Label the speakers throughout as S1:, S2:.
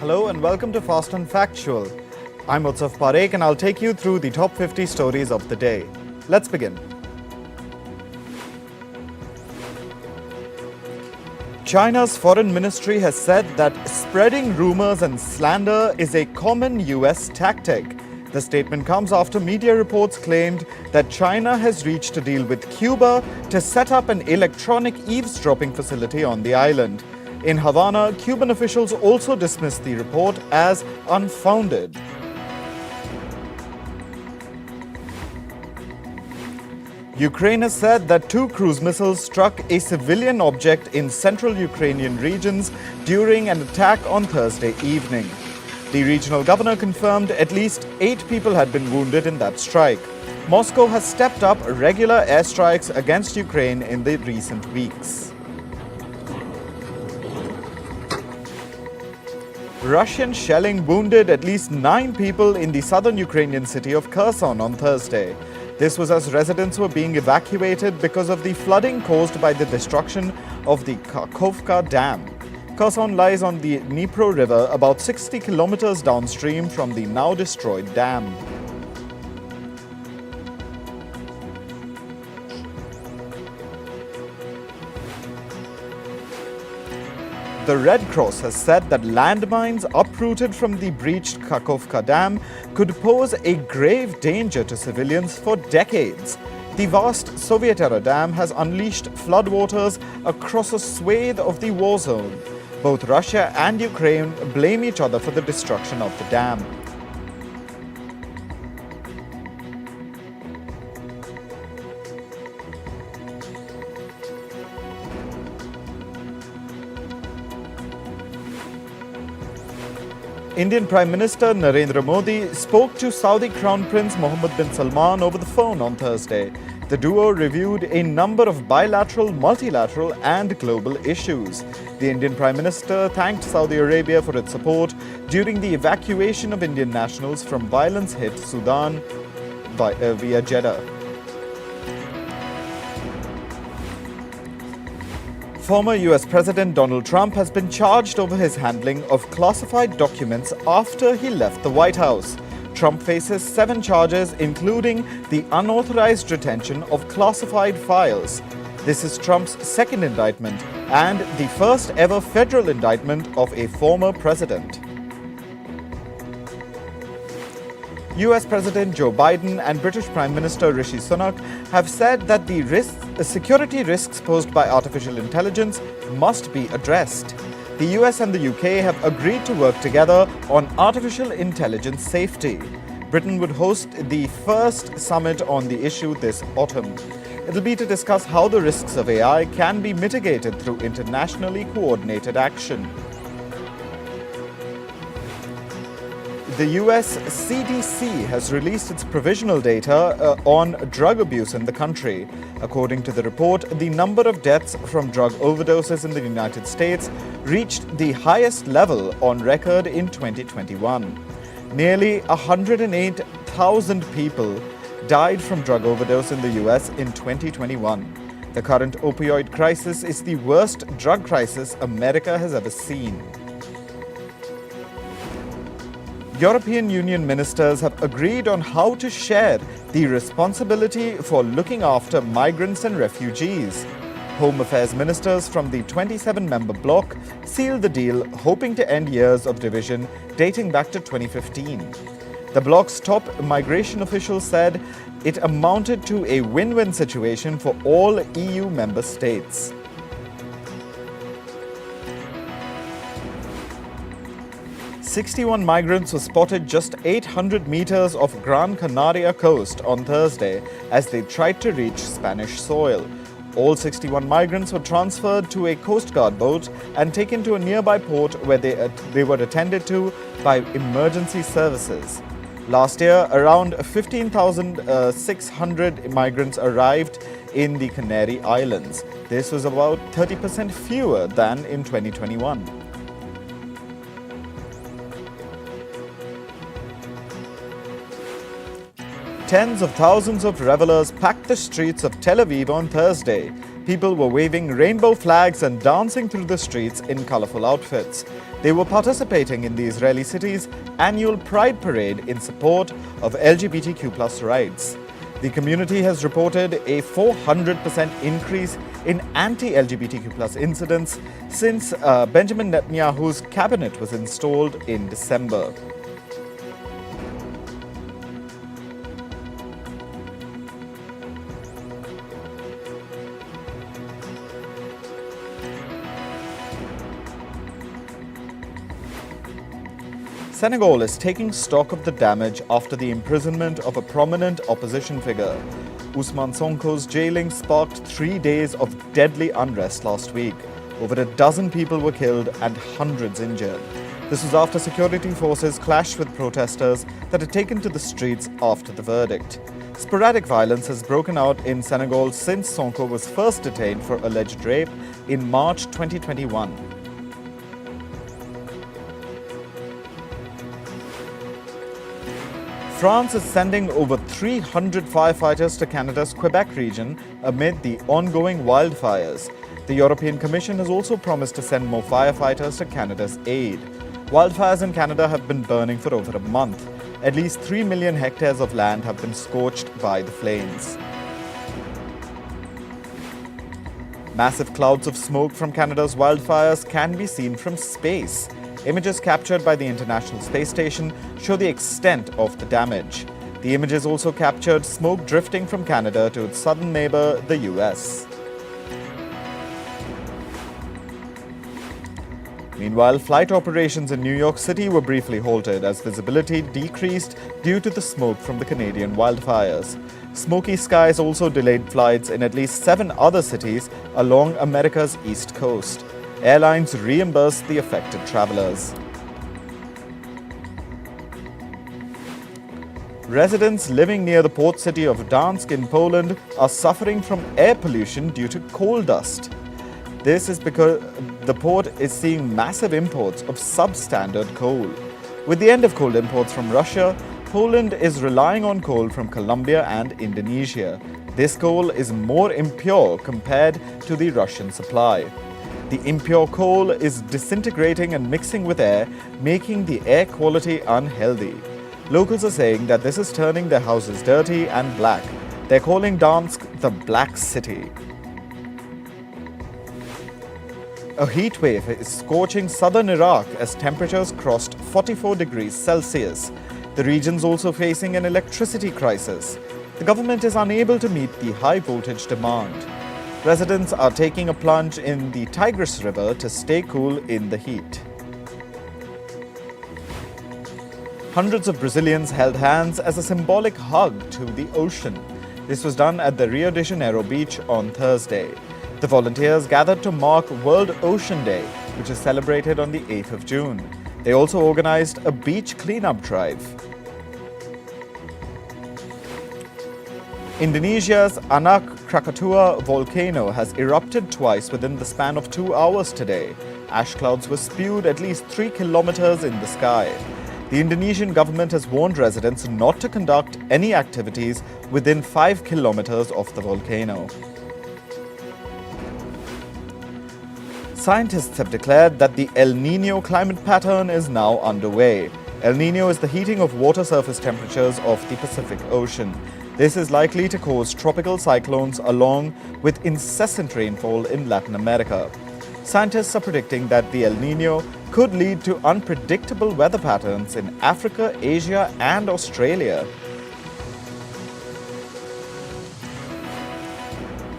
S1: Hello and welcome to Fast and Factual. I'm Utsav Parekh and I'll take you through the top 50 stories of the day. Let's begin. China's foreign ministry has said that spreading rumors and slander is a common US tactic. The statement comes after media reports claimed that China has reached a deal with Cuba to set up an electronic eavesdropping facility on the island. In Havana, Cuban officials also dismissed the report as unfounded. Ukraine has said that 2 cruise missiles struck a civilian object in central Ukrainian regions during an attack on Thursday evening. The regional governor confirmed at least 8 people had been wounded in that strike. Moscow has stepped up regular airstrikes against Ukraine in the recent weeks. Russian shelling wounded at least 9 people in the southern Ukrainian city of Kherson on Thursday. This was as residents were being evacuated because of the flooding caused by the destruction of the Kakhovka Dam. Kherson lies on the Dnipro River about 60 kilometers downstream from the now destroyed dam. The Red Cross has said that landmines uprooted from the breached Kakhovka Dam could pose a grave danger to civilians for decades. The vast Soviet-era dam has unleashed floodwaters across a swathe of the war zone. Both Russia and Ukraine blame each other for the destruction of the dam. Indian Prime Minister Narendra Modi spoke to Saudi Crown Prince Mohammed bin Salman over the phone on Thursday. The duo reviewed a number of bilateral, multilateral and global issues. The Indian Prime Minister thanked Saudi Arabia for its support during the evacuation of Indian nationals from violence-hit Sudan via Jeddah. Former US President Donald Trump has been charged over his handling of classified documents after he left the White House. Trump faces 7 charges, including the unauthorized retention of classified files. This is Trump's second indictment and the first ever federal indictment of a former president. US President Joe Biden and British Prime Minister Rishi Sunak have said that the security risks posed by artificial intelligence must be addressed. The US and the UK have agreed to work together on artificial intelligence safety. Britain would host the first summit on the issue this autumn. It'll be to discuss how the risks of AI can be mitigated through internationally coordinated action. The US CDC has released its provisional data on drug abuse in the country. According to the report, the number of deaths from drug overdoses in the United States reached the highest level on record in 2021. Nearly 108,000 people died from drug overdose in the US in 2021. The current opioid crisis is the worst drug crisis America has ever seen. European Union ministers have agreed on how to share the responsibility for looking after migrants and refugees. Home Affairs ministers from the 27-member bloc sealed the deal, hoping to end years of division dating back to 2015. The bloc's top migration official said it amounted to a win-win situation for all EU member states. "61 migrants were spotted just 800 meters off Gran Canaria coast on Thursday as they tried to reach Spanish soil. All 61 migrants were transferred to a Coast Guard boat and taken to a nearby port where they were attended to by emergency services. Last year, around 15,600 migrants arrived in the Canary Islands. This was about 30% fewer than in 2021. Tens of thousands of revelers packed the streets of Tel Aviv on Thursday. People were waving rainbow flags and dancing through the streets in colorful outfits. They were participating in the Israeli city's annual Pride Parade in support of LGBTQ+ rights. The community has reported a 400% increase in anti-LGBTQ+ incidents since Benjamin Netanyahu's cabinet was installed in December. Senegal is taking stock of the damage after the imprisonment of a prominent opposition figure. Ousmane Sonko's jailing sparked 3 days of deadly unrest last week. Over a dozen people were killed and hundreds injured. This was after security forces clashed with protesters that had taken to the streets after the verdict. Sporadic violence has broken out in Senegal since Sonko was first detained for alleged rape in March 2021. France is sending over 300 firefighters to Canada's Quebec region amid the ongoing wildfires. The European Commission has also promised to send more firefighters to Canada's aid. Wildfires in Canada have been burning for over a month. At least 3 million hectares of land have been scorched by the flames. Massive clouds of smoke from Canada's wildfires can be seen from space. Images captured by the International Space Station show the extent of the damage. The images also captured smoke drifting from Canada to its southern neighbor, the US. Meanwhile, flight operations in New York City were briefly halted as visibility decreased due to the smoke from the Canadian wildfires. Smoky skies also delayed flights in at least 7 other cities along America's East Coast. Airlines reimbursed the affected travelers. Residents living near the port city of Gdansk in Poland are suffering from air pollution due to coal dust. This is because the port is seeing massive imports of substandard coal. With the end of coal imports from Russia, Poland is relying on coal from Colombia and Indonesia. This coal is more impure compared to the Russian supply. The impure coal is disintegrating and mixing with air, making the air quality unhealthy. Locals are saying that this is turning their houses dirty and black. They're calling Gdansk the Black City. A heat wave is scorching southern Iraq as temperatures crossed 44 degrees Celsius. The region's also facing an electricity crisis. The government is unable to meet the high voltage demand. Residents are taking a plunge in the Tigris River to stay cool in the heat. Hundreds of Brazilians held hands as a symbolic hug to the ocean. This was done at the Rio de Janeiro beach on Thursday. The volunteers gathered to mark World Ocean Day, which is celebrated on the 8th of June. They also organized a beach cleanup drive. Indonesia's Anak Krakatoa volcano has erupted twice within the span of 2 hours today. Ash clouds were spewed at least 3 kilometers in the sky. The Indonesian government has warned residents not to conduct any activities within 5 kilometers of the volcano. Scientists have declared that the El Niño climate pattern is now underway. El Niño is the heating of water surface temperatures of the Pacific Ocean. This is likely to cause tropical cyclones along with incessant rainfall in Latin America. Scientists are predicting that the El Niño could lead to unpredictable weather patterns in Africa, Asia, and Australia.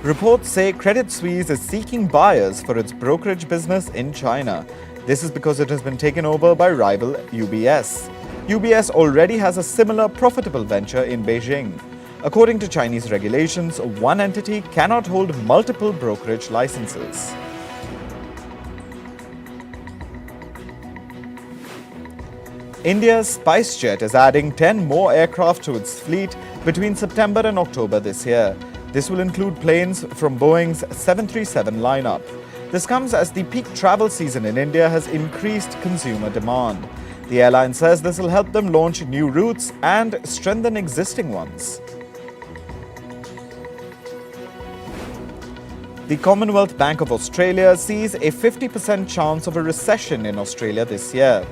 S1: Reports say Credit Suisse is seeking buyers for its brokerage business in China. This is because it has been taken over by rival UBS. UBS already has a similar profitable venture in Beijing. According to Chinese regulations, one entity cannot hold multiple brokerage licenses. India's SpiceJet is adding 10 more aircraft to its fleet between September and October this year. This will include planes from Boeing's 737 lineup. This comes as the peak travel season in India has increased consumer demand. The airline says this will help them launch new routes and strengthen existing ones. The Commonwealth Bank of Australia sees a 50% chance of a recession in Australia this year.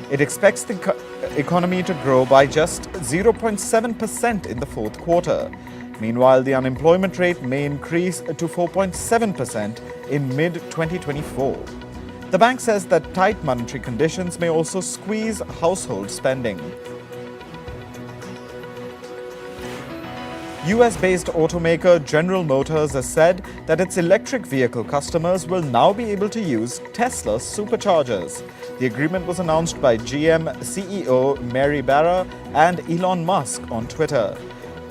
S1: It expects the economy to grow by just 0.7% in the fourth quarter. Meanwhile, the unemployment rate may increase to 4.7% in mid-2024. The bank says that tight monetary conditions may also squeeze household spending. US-based automaker General Motors has said that its electric vehicle customers will now be able to use Tesla's superchargers. The agreement was announced by GM CEO Mary Barra and Elon Musk on Twitter.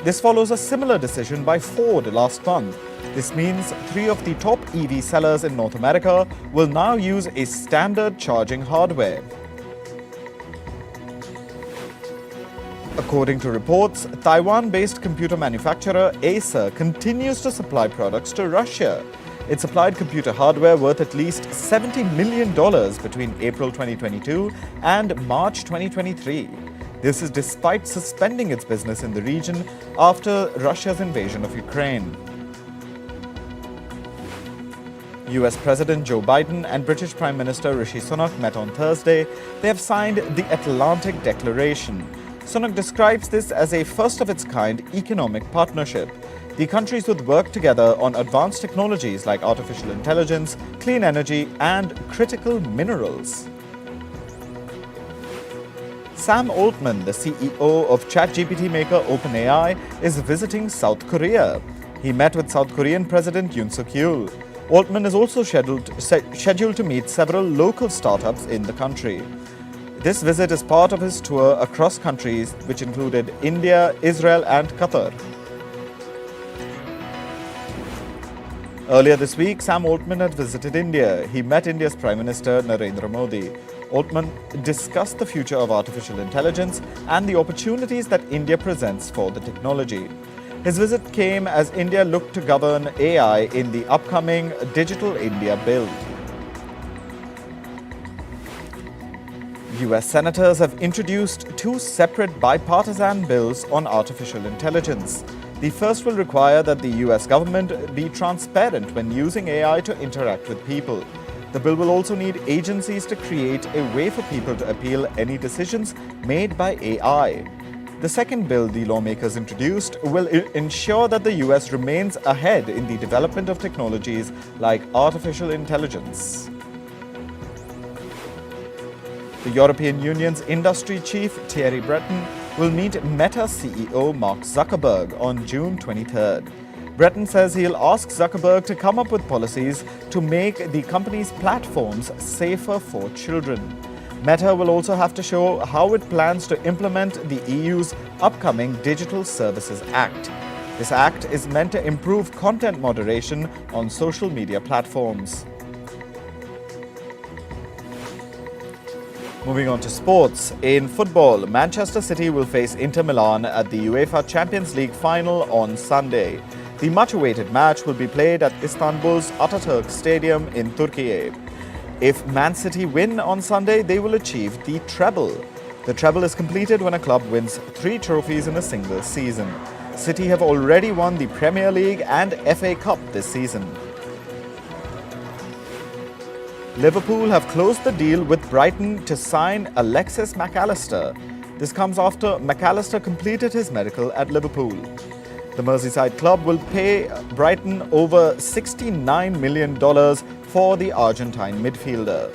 S1: This follows a similar decision by Ford last month. This means 3 of the top EV sellers in North America will now use a standard charging hardware. According to reports, Taiwan-based computer manufacturer Acer continues to supply products to Russia. It supplied computer hardware worth at least $70 million between April 2022 and March 2023. This is despite suspending its business in the region after Russia's invasion of Ukraine. US President Joe Biden and British Prime Minister Rishi Sunak met on Thursday. They have signed the Atlantic Declaration. Sunak describes this as a first-of-its-kind economic partnership. The countries would work together on advanced technologies like artificial intelligence, clean energy, and critical minerals. Sam Altman, the CEO of ChatGPT maker OpenAI, is visiting South Korea. He met with South Korean President Yoon Suk-yeol. Altman is also scheduled to meet several local startups in the country. This visit is part of his tour across countries, which included India, Israel, and Qatar. Earlier this week, Sam Altman had visited India. He met India's Prime Minister Narendra Modi. Altman discussed the future of artificial intelligence and the opportunities that India presents for the technology. His visit came as India looked to govern AI in the upcoming Digital India Bill. US senators have introduced 2 separate bipartisan bills on artificial intelligence. The first will require that the US government be transparent when using AI to interact with people. The bill will also need agencies to create a way for people to appeal any decisions made by AI. The second bill the lawmakers introduced will ensure that the US remains ahead in the development of technologies like artificial intelligence. The European Union's industry chief, Thierry Breton, will meet Meta CEO Mark Zuckerberg on June 23rd. Breton says he'll ask Zuckerberg to come up with policies to make the company's platforms safer for children. Meta will also have to show how it plans to implement the EU's upcoming Digital Services Act. This act is meant to improve content moderation on social media platforms. Moving on to sports. In football, Manchester City will face Inter Milan at the UEFA Champions League final on Sunday. The much-awaited match will be played at Istanbul's Ataturk Stadium in Turkey. If Man City win on Sunday, they will achieve the treble. The treble is completed when a club wins 3 trophies in a single season. City have already won the Premier League and FA Cup this season. Liverpool have closed the deal with Brighton to sign Alexis McAllister. This comes after McAllister completed his medical at Liverpool. The Merseyside club will pay Brighton over $69 million for the Argentine midfielder.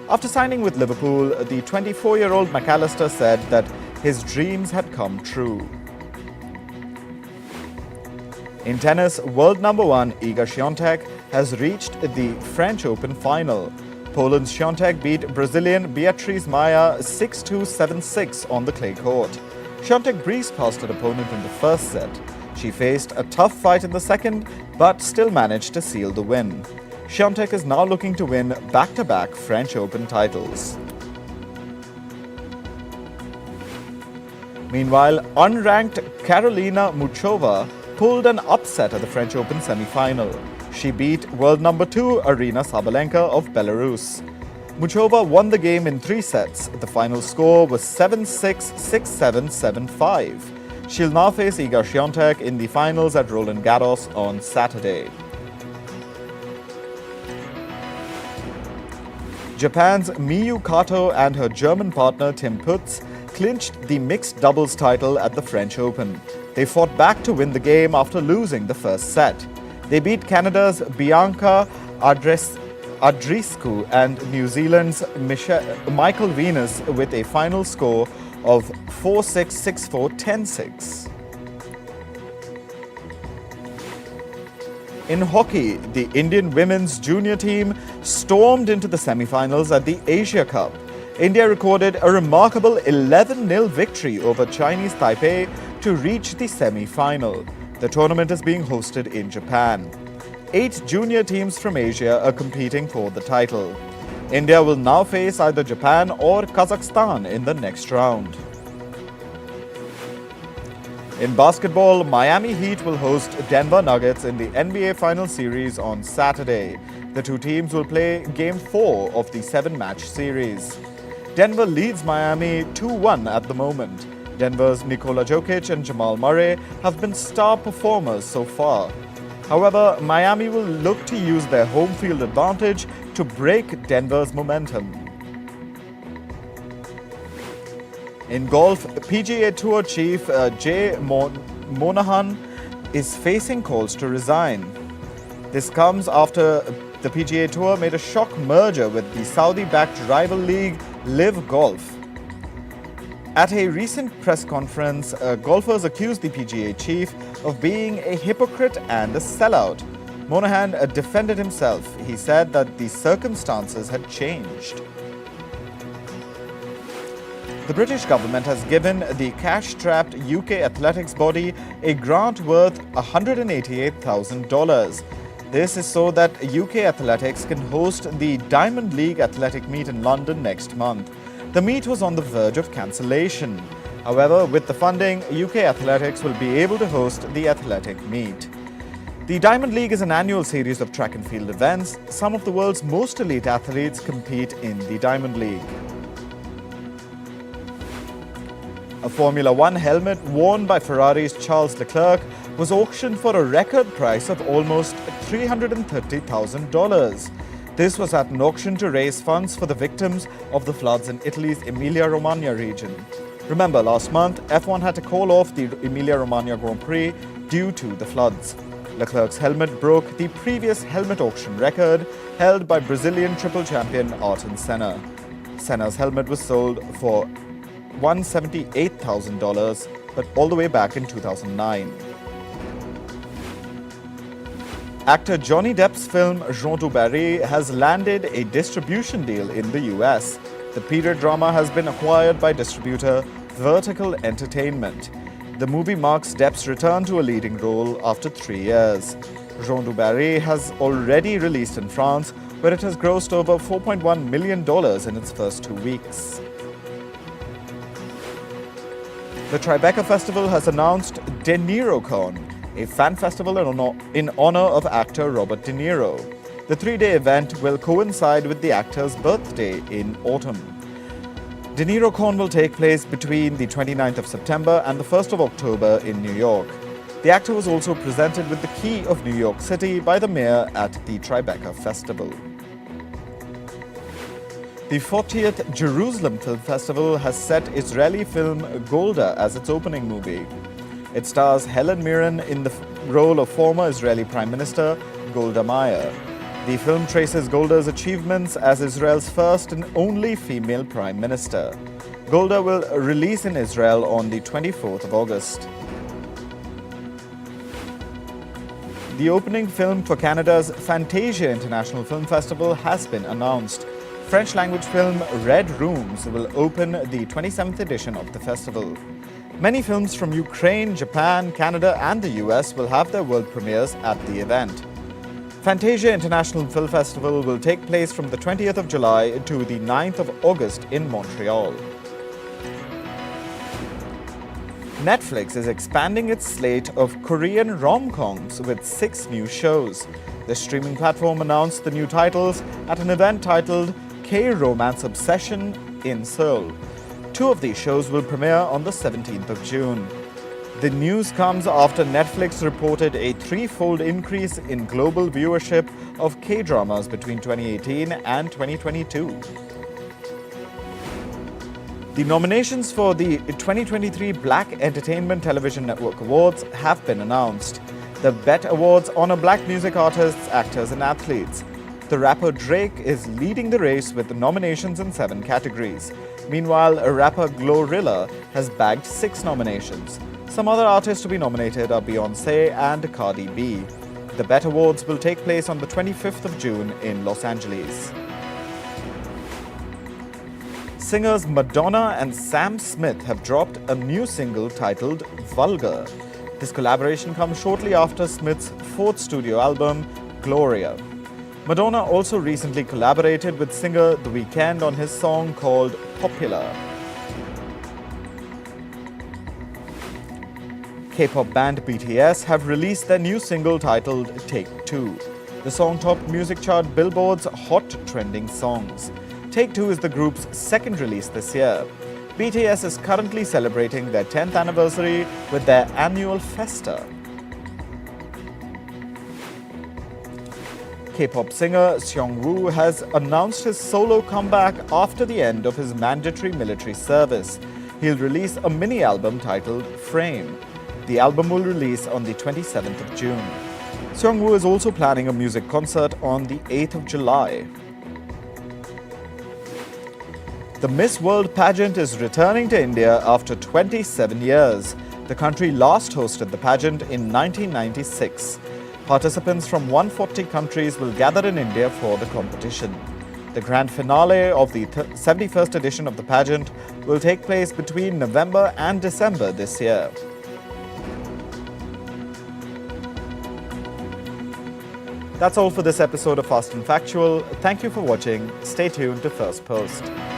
S1: After signing with Liverpool, the 24-year-old McAllister said that his dreams had come true. In tennis, world number 1 Iga Świątek has reached the French Open final. Poland's Świątek beat Brazilian Beatriz Maia 6-2, 7-6 on the clay court. Świątek breezed past her opponent in the first set. She faced a tough fight in the second, but still managed to seal the win. Świątek is now looking to win back-to-back French Open titles. Meanwhile, unranked Karolina Muchova pulled an upset at the French Open semi-final. She beat world number 2 Aryna Sabalenka of Belarus. Muchova won the game in 3 sets. The final score was 7-6, 6-7, 7-5. She'll now face Iga Świątek in the finals at Roland Garros on Saturday. Japan's Miyu Kato and her German partner Tim Putz clinched the mixed doubles title at the French Open. They fought back to win the game after losing the first set. They beat Canada's Bianca Andreescu and New Zealand's Michael Venus with a final score of 4-6, 6-4, 10-6. In hockey, the Indian women's junior team stormed into the semi-finals at the Asia Cup. India recorded a remarkable 11-0 victory over Chinese Taipei to reach the semi-final. The tournament is being hosted in Japan. 8 junior teams from Asia are competing for the title. India will now face either Japan or Kazakhstan in the next round. In basketball, Miami Heat will host Denver Nuggets in the NBA Finals Series on Saturday. The two teams will play Game 4 of the 7-match series. Denver leads Miami 2-1 at the moment. Denver's Nikola Jokic and Jamal Murray have been star performers so far. However, Miami will look to use their home field advantage to break Denver's momentum. In golf, PGA Tour chief Jay Monahan is facing calls to resign. This comes after the PGA Tour made a shock merger with the Saudi-backed rival league Live Golf. At a recent press conference, golfers accused the PGA chief of being a hypocrite and a sellout. Monahan defended himself. He said that the circumstances had changed. The British government has given the cash-strapped UK athletics body a grant worth $188,000. This is so that UK athletics can host the Diamond League athletic meet in London next month. The meet was on the verge of cancellation. However, with the funding, UK athletics will be able to host the athletic meet. The Diamond League is an annual series of track and field events. Some of the world's most elite athletes compete in the Diamond League. A Formula One helmet worn by Ferrari's Charles Leclerc was auctioned for a record price of almost $330,000. This was at an auction to raise funds for the victims of the floods in Italy's Emilia-Romagna region. Remember, last month, F1 had to call off the Emilia-Romagna Grand Prix due to the floods. Leclerc's helmet broke the previous helmet auction record held by Brazilian triple champion Ayrton Senna. Senna's helmet was sold for $178,000, but all the way back in 2009. Actor Johnny Depp's film Jean du Barry has landed a distribution deal in the US. The period drama has been acquired by distributor Vertical Entertainment. The movie marks Depp's return to a leading role after 3 years. Jean du Barry has already released in France, where it has grossed over $4.1 million in its first 2 weeks. The Tribeca Festival has announced De NIROCon, a fan festival in honor of actor Robert De Niro. The 3-day event will coincide with the actor's birthday in autumn. De NIROCon will take place between the 29th of September and the 1st of October in New York. The actor was also presented with the Key of New York City by the mayor at the Tribeca Festival. The 40th Jerusalem Film Festival has set Israeli film Golda as its opening movie. It stars Helen Mirren in the role of former Israeli Prime Minister Golda Meir. The film traces Golda's achievements as Israel's first and only female Prime Minister. Golda will release in Israel on the 24th of August. The opening film for Canada's Fantasia International Film Festival has been announced. French-language film Red Rooms will open the 27th edition of the festival. Many films from Ukraine, Japan, Canada and the US will have their world premieres at the event. Fantasia International Film Festival will take place from the 20th of July to the 9th of August in Montreal. Netflix is expanding its slate of Korean rom-coms with 6 new shows. The streaming platform announced the new titles at an event titled K-Romance Obsession in Seoul. 2 of these shows will premiere on the 17th of June. The news comes after Netflix reported a threefold increase in global viewership of K-dramas between 2018 and 2022. The nominations for the 2023 Black Entertainment Television Network Awards have been announced. The BET Awards honor black music artists, actors, and athletes. The rapper Drake is leading the race with nominations in 7 categories. Meanwhile, rapper Glorilla has bagged 6 nominations. Some other artists to be nominated are Beyoncé and Cardi B. The BET Awards will take place on the 25th of June in Los Angeles. Singers Madonna and Sam Smith have dropped a new single titled Vulgar. This collaboration comes shortly after Smith's 4th studio album, Gloria. Madonna also recently collaborated with singer The Weeknd on his song called Popular. K-pop band BTS have released their new single titled Take Two. The song topped music chart Billboard's Hot Trending Songs. Take Two is the group's 2nd release this year. BTS is currently celebrating their 10th anniversary with their annual festa. K-pop singer Seungwoo has announced his solo comeback after the end of his mandatory military service. He'll release a mini-album titled Frame. The album will release on the 27th of June. Seungwoo is also planning a music concert on the 8th of July. The Miss World pageant is returning to India after 27 years. The country last hosted the pageant in 1996. Participants from 140 countries will gather in India for the competition. The grand finale of the 71st edition of the pageant will take place between November and December this year. That's all for this episode of Fast and Factual. Thank you for watching. Stay tuned to Firstpost.